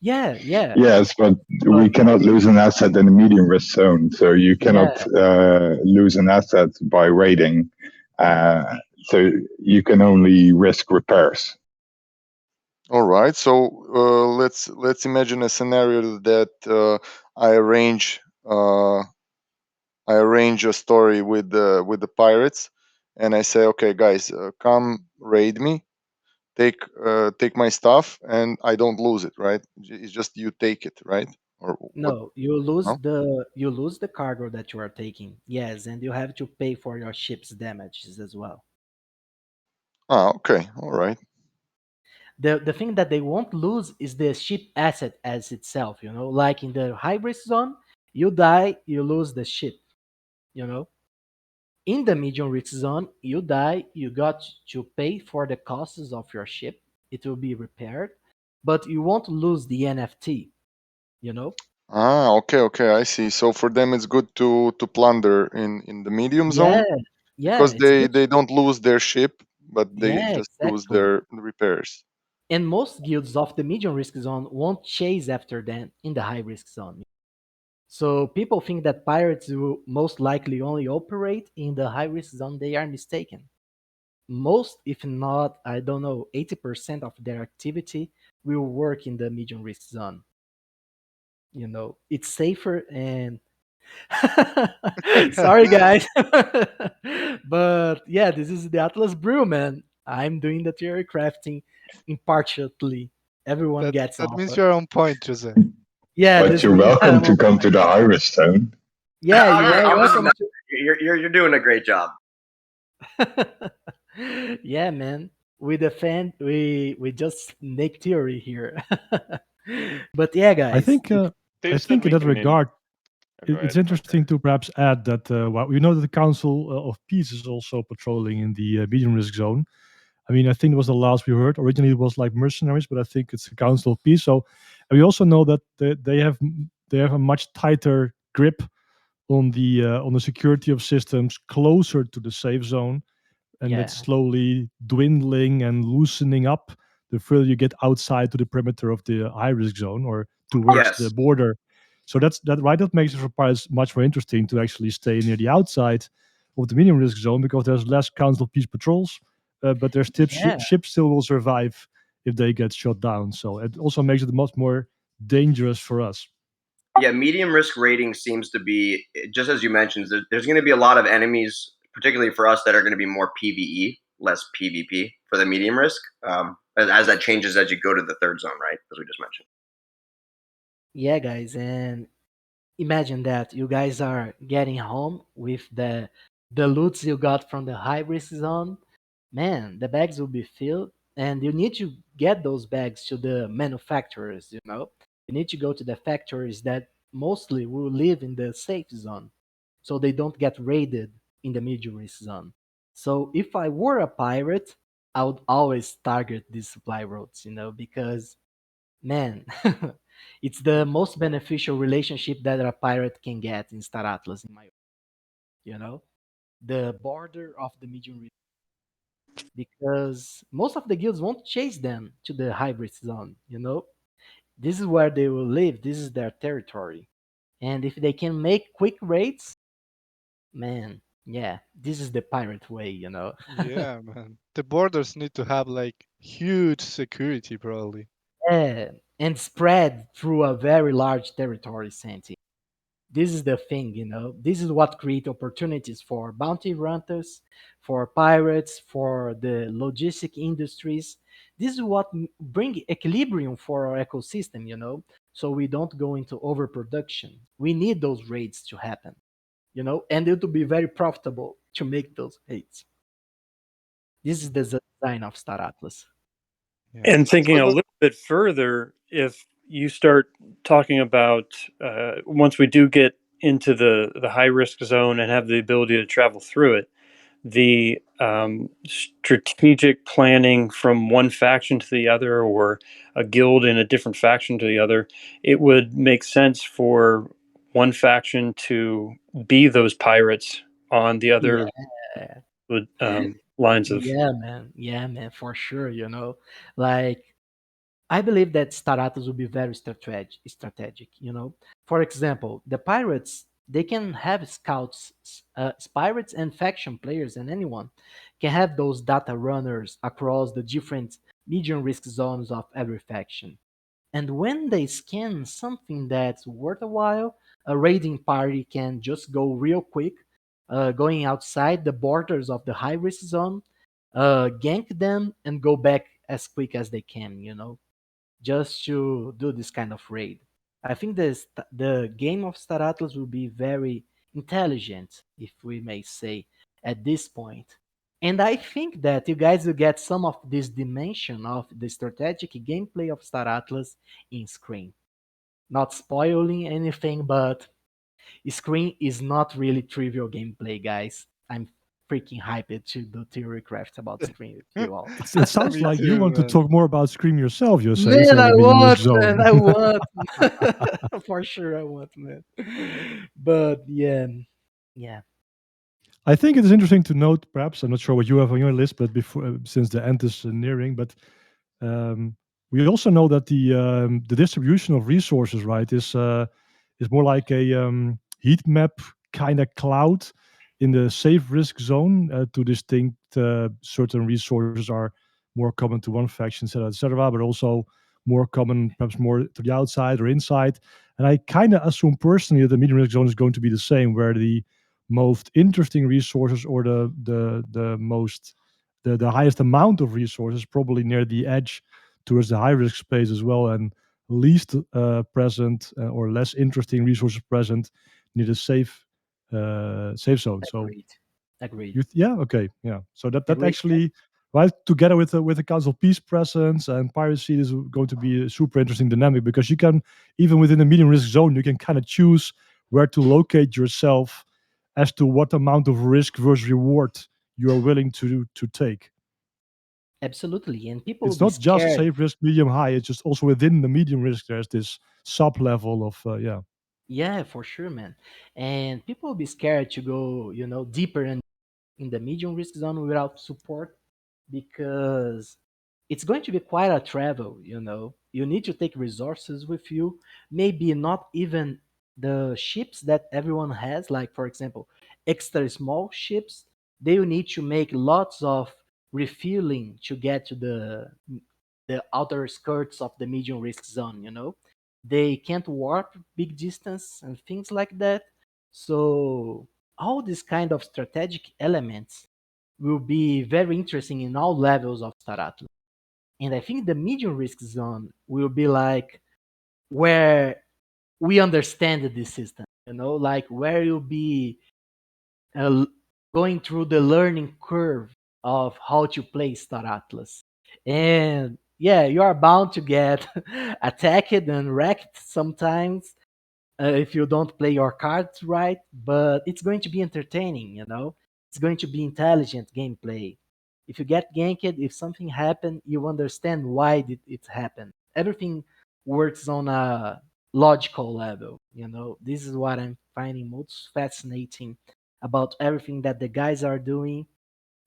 Yeah, yeah, Yes, but but we cannot lose an asset in the medium risk zone. So you cannot yeah, lose an asset by raiding. So you can only risk repairs. All right. So let's imagine a scenario that I arrange uh, I arrange a story with the pirates, and I say, okay, guys, come raid me, take my stuff, and I don't lose it, right? It's just you take it, right? Or what? no, you lose No? the cargo that you are taking. Yes, and you have to pay for your ship's damages as well. Ah, okay, all right. The thing that they won't lose is the ship asset as itself, you know, like in the high risk zone, you die, you lose the ship, you know. In the medium risk zone, you die, you got to pay for the costs of your ship, it will be repaired, but you won't lose the NFT, you know. Ah, okay, okay, I see. So for them, it's good to plunder in the medium Yeah, zone yeah, because it's good. they don't lose their ship, but they Yeah, just lose exactly. their repairs. And most guilds of the medium risk zone won't chase after them in the high risk zone. So people think that pirates will most likely only operate in the high risk zone. They are mistaken. Most, if not, I don't know, 80% of their activity will work in the medium risk zone. You know, it's safer and sorry guys. But yeah, this is the Atlas Brew, man. I'm doing the theory crafting impartially. Everyone gets That means alpha. you're on point, Jose. Yeah, But this you're means welcome I'm to on come to point. the high risk zone. Yeah, you are I'm just welcome to. you're doing a great job. Yeah, man. We defend. We just make theory here. But yeah, I guys. think If They I said think in we that can in. regard, Oh, go it's ahead. interesting to perhaps add that while we know that the Council of Peace is also patrolling in the medium risk zone. I mean, I think it was the last we heard. Originally, it was like mercenaries, but I think it's the Council of Peace. So, and we also know that they have a much tighter grip on the security of systems closer to the safe zone, and it's yeah, slowly dwindling and loosening up the further you get outside to the perimeter of the high risk zone or towards the Yes. border. So that right. That makes it for pilots much more interesting to actually stay near the outside of the medium risk zone because there's less Council of Peace patrols, but their yeah, ships still will survive if they get shot down. So it also makes it much more dangerous for us. Yeah, medium risk rating seems to be just as you mentioned. There's going to be a lot of enemies, particularly for us, that are going to be more PVE, less PvP for the medium risk. As that changes as you go to the third zone, right? As we just mentioned. yeah, guys. And imagine that you guys are getting home with the loots you got from the high risk zone. Man, the bags will be filled, and you need to get those bags to the manufacturers. You know, you need to go to the factories that mostly will live in the safe zone. so they don't get raided in the medium risk zone. So if I were a pirate, I would always target these supply routes, because man, it's the most beneficial relationship that a pirate can get in Star Atlas, in my opinion. You know, the border of the medium risk, because most of the guilds won't chase them to the high risk zone. This is where they will live. This is their territory, and if they can make quick raids, man, yeah, this is the pirate way. Yeah, man. The borders need to have like huge security, probably. Yeah, and spread through a very large territory, Santi. This is the thing, this is what create opportunities for bounty hunters, for pirates, for the logistic industries. This is what bring equilibrium for our ecosystem, so we don't go into overproduction. We need those raids to happen, and it will be very profitable to make those raids. This is the design of Star Atlas. Yeah. And thinking So a the, little bit further, if you start talking about once we do get into the high risk zone and have the ability to travel through it, the strategic planning from one faction to the other, or a guild in a different faction to the other, it would make sense for one faction to be those pirates on the other Yeah. lines of. Yeah, man, for sure. Like, I believe that Staratas will be very strategic. For example, the pirates, they can have scouts, pirates and faction players, and anyone can have those data runners across the different medium risk zones of every faction. And when they scan something that's worth a while, a raiding party can just go real quick, going outside the borders of the high risk zone, gank them, and go back as quick as they can, just to do this kind of raid. I think the game of Star Atlas will be very intelligent, if we may say, at this point. And I think that you guys will get some of this dimension of the strategic gameplay of Star Atlas in Screen. Not spoiling anything, but Screen is not really trivial gameplay, guys. I'm freaking hyped to do theory crafts about Screen with you all. It sounds Me like you too, want to man. talk more about Scream yourself, Jose, Man, instead of I the medium risk want, man. zone. I want. For sure, I want, man. But yeah, yeah, I think it is interesting to note, perhaps, I'm not sure what you have on your list, but before, since the end is nearing, but um, we also know that the distribution of resources, right, is more like a heat map kind of cloud in the safe risk zone to distinct certain resources are more common to one faction, etc., but also more common, perhaps more to the outside or inside. And I kind of assume personally that the medium risk zone is going to be the same, where the most interesting resources or the most the highest amount of resources probably near the edge towards the high risk space as well, and least present or less interesting resources present near the safe zone. So agreed, agreed, yeah, okay, yeah. So that agreed. actually, right, together with the council peace presence and piracy is going to be a super interesting dynamic, because you can, even within the medium risk zone, you can kind of choose where to locate yourself as to what amount of risk versus reward you are willing to take. Absolutely, and people will It's be not just scared. safe risk, medium, high. It's just also within the medium risk. There's this sub level of yeah. Yeah, for sure, man. And people will be scared to go, deeper in the medium risk zone without support, because it's going to be quite a travel. You need to take resources with you, maybe not even the ships that everyone has, like for example extra small ships. They will need to make lots of refueling to get to the outer skirts of the medium risk zone. They can't warp big distance and things like that. So all these kind of strategic elements will be very interesting in all levels of Star Atlas. And I think the medium risk zone will be like where we understand this system, like where you'll be uh, going through the learning curve of how to play Star Atlas. And yeah, you are bound to get attacked and wrecked sometimes, if you don't play your cards right, but it's going to be entertaining, you know? It's going to be intelligent gameplay. If you get ganked, if something happened, you understand why did it happen. Everything works on a logical level, you know? This is what I'm finding most fascinating about everything that the guys are doing.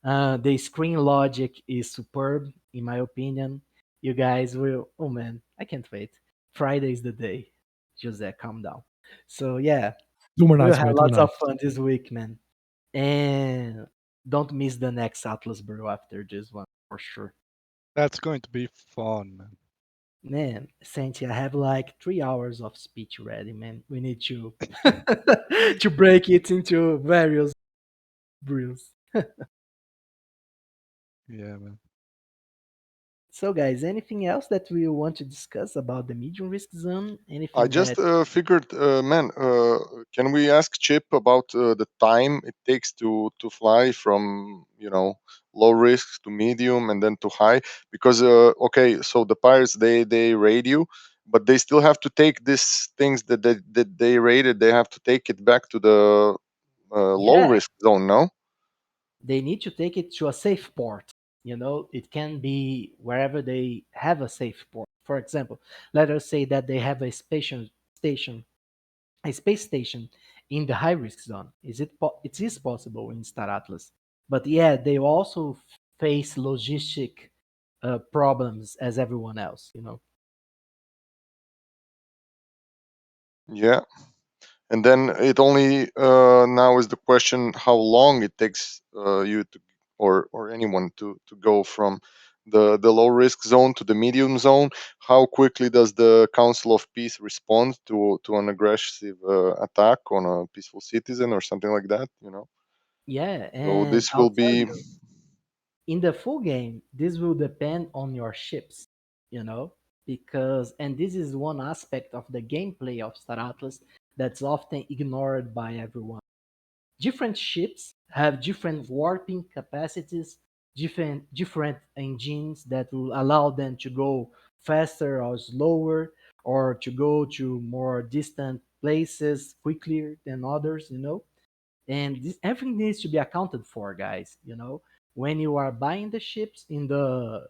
The screen logic is superb, in my opinion. You guys will, oh man, I can't wait. Friday is the day. Jose, calm down. So yeah, Doe maar we'll nice, have mate. Doe lots maar of nice. fun this week, man. And don't miss the next Atlas Brew after this one for sure. That's going to be fun, man. Man, Santi, I have like 3 hours of speech ready, man. We need to to break it into various brews. Yeah, man. So, guys, anything else that we want to discuss about the medium risk zone? I Anything just that, figured, man, can we ask Chip about the time it takes to fly from, low risk to medium and then to high? Because okay, so the pirates they raid you, but they still have to take these things that they raided. They have to take it back to the low yeah, risk zone. No. they need to take it to a safe port. You know, it can be wherever they have a safe port. For example, let us say that they have station, a space station in the high risk zone. It is possible in Star Atlas, but yeah, they also face logistic problems as everyone else. You know. Yeah. And then it only now is the question how long it takes you to or anyone to go from the low risk zone to the medium zone. How quickly does the Council of Peace respond to an aggressive attack on a peaceful citizen or something like that? Yeah, So and this I'll will tell be. you, in the full game, this will depend on your ships, you know, because, and this is one aspect of the gameplay of Star Atlas that's often ignored by everyone. Different ships have different warping capacities, different engines that will allow them to go faster or slower, or to go to more distant places quicker than others, you know. And everything needs to be accounted for, guys. You know, when you are buying the ships in the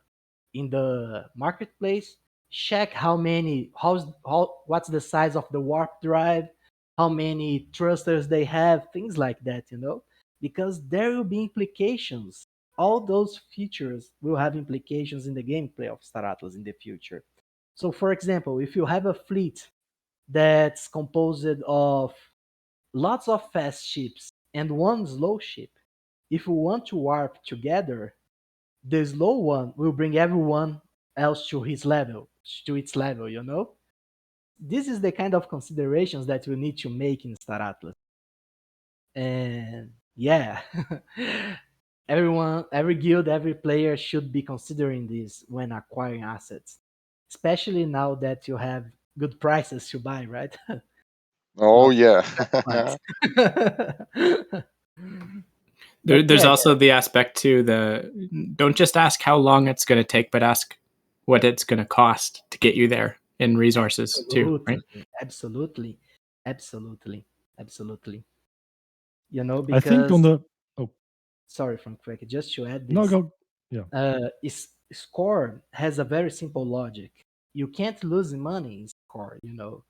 marketplace, check what's the size of the warp drive, how many thrusters they have, things like that, you know, because there will be implications. All those features will have implications in the gameplay of Star Atlas in the future. So, for example, if you have a fleet that's composed of lots of fast ships and one slow ship, if we want to warp together, the slow one will bring everyone else to its level, you know? This is the kind of considerations that we need to make in Star Atlas. And yeah, every guild, every player should be considering this when acquiring assets, especially now that you have good prices to buy, right? Oh Not yeah. price. But There's yeah, also the aspect too. Don't just ask how long it's going to take, but ask what it's going to cost to get you there in resources too, right? absolutely, absolutely, absolutely, absolutely. You know, I think on because the oh sorry, Frank, Frank, just to add no this, go yeah. score has a very simple logic. You can't lose money in score. You know,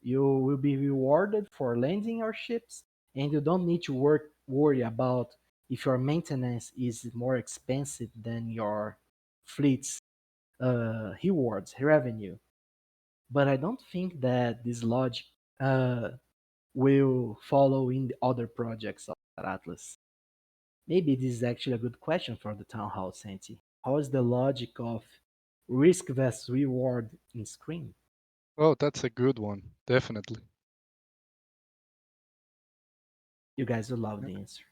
you will be rewarded for landing your ships, and you don't need to worry about if your maintenance is more expensive than your fleet's rewards revenue. But I don't think that this logic uh, will follow in the other projects of Atlas. Maybe this is actually a good question for the town hall, Santi. How is the logic of risk versus reward in Scream? Oh, that's a good one. Definitely. You guys will love Yeah, the answer.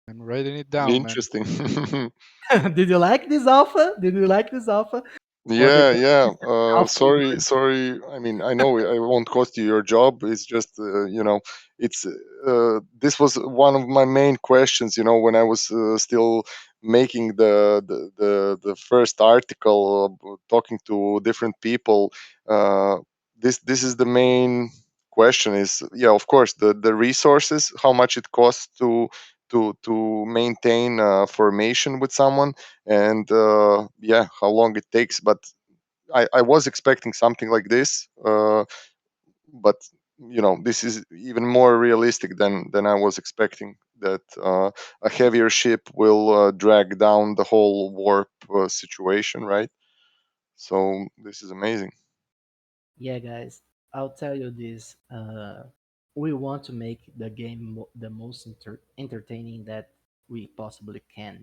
I'm writing it down, man. Interesting. Did you like this alpha? Did you like this alpha? For the Yeah, yeah. guys, how Sorry, favorite? sorry. I mean, I know it won't cost you your job. It's just, it's. This was one of my main questions. When I was still making the first article, talking to different people. uh, this is the main question, is, yeah, of course, the resources, how much it costs to maintain formation with someone, and yeah, how long it takes. But I was expecting something like this, but this is even more realistic than I was expecting. That a heavier ship will drag down the whole warp situation, right? So this is amazing. Yeah, guys, I'll tell you this. We want to make the game the most entertaining that we possibly can,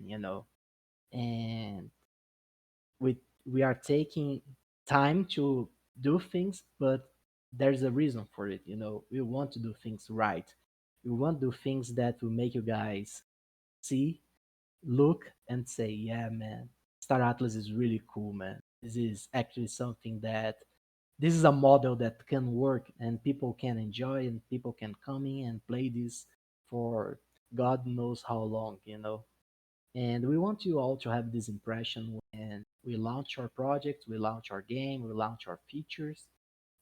and we we are taking time to do things, but there's a reason for it. We want to do things right. We want to do things that will make you guys see, look, and say, yeah, man, Star Atlas is really cool, man. This is actually something that this is a model that can work and people can enjoy and people can come in and play this for God knows how long. And we want you all to have this impression when we launch our project, we launch our game, we launch our features.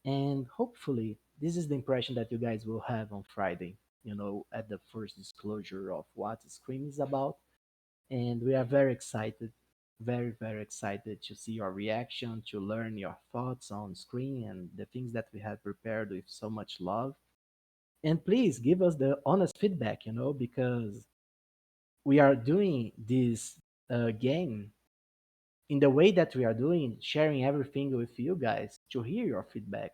And hopefully, this is the impression that you guys will have on Friday, at the first disclosure of what Scream is about. And we are very excited, very, very excited to see your reaction, to learn your thoughts on Scream and the things that we have prepared with so much love. And please give us the honest feedback, because we are doing this game in the way that we are doing, sharing everything with you guys to hear your feedback,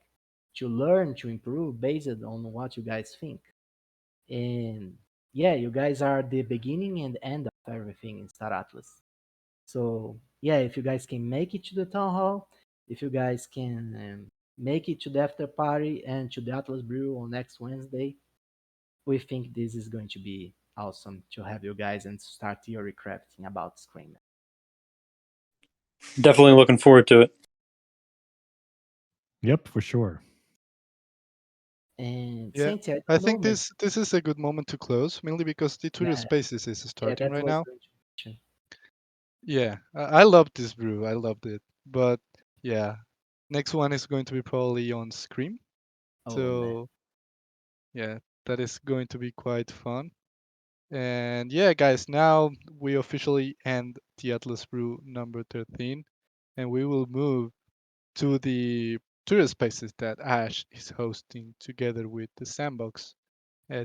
to learn, to improve based on what you guys think. And yeah, you guys are the beginning and end of everything in Star Atlas. So yeah, if you guys can make it to the town hall, if you guys can make it to the after party and to the Atlas Brew on next Wednesday, we think this is going to be awesome to have you guys and start theory crafting about Scream. Definitely looking forward to it. Yep, for sure. And Yeah, Santi, I I don't know, think man. this is a good moment to close, mainly because the Twitter Yeah, Spaces is yeah, starting that right was now. going to mention. Yeah, I loved this brew. I loved it. But yeah, next one is going to be probably on Scream. Oh man, So yeah, that is going to be quite fun. And yeah, guys, now we officially end the Atlas Brew number 13, and we will move to the Twitter Spaces that Ash is hosting together with the Sandbox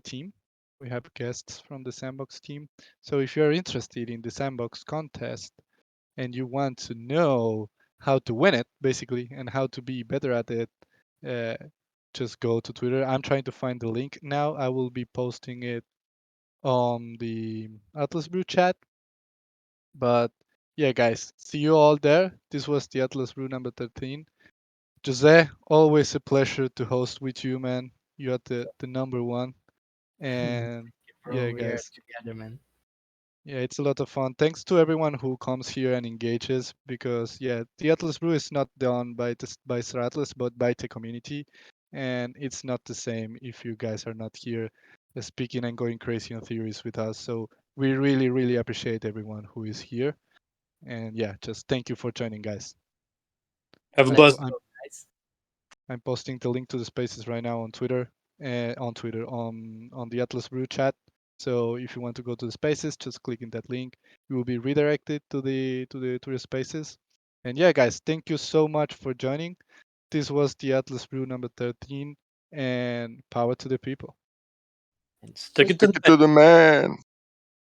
team. We have guests from the Sandbox team. So if you're interested in the Sandbox contest and you want to know how to win it, basically, and how to be better at it, uh, just go to Twitter. I'm trying to find the link now. I will be posting it on the Atlas Brew chat. But yeah, guys, see you all there. This was the Atlas Brew number 13. Jose, always a pleasure to host with you, man. You are the number one. And bro, yeah, we are guys, together, man. yeah, it's a lot of fun. Thanks to everyone who comes here and engages because yeah, the Atlas Brew is not done by Sir Atlas, but by the community, and it's not the same if you guys are not here speaking and going crazy on theories with us. So we really, really appreciate everyone who is here. And yeah, just thank you for joining, guys. Have a Let's So blessed. go, I'm guys. I'm posting the link to the spaces right now on the Atlas Brew chat. So if you want to go to the spaces, just click in that link. You will be redirected to the spaces. And yeah, guys, thank you so much for joining. This was the Atlas Brew number 13, and power to the people. And Stick cheers. it to Stick the it to the man.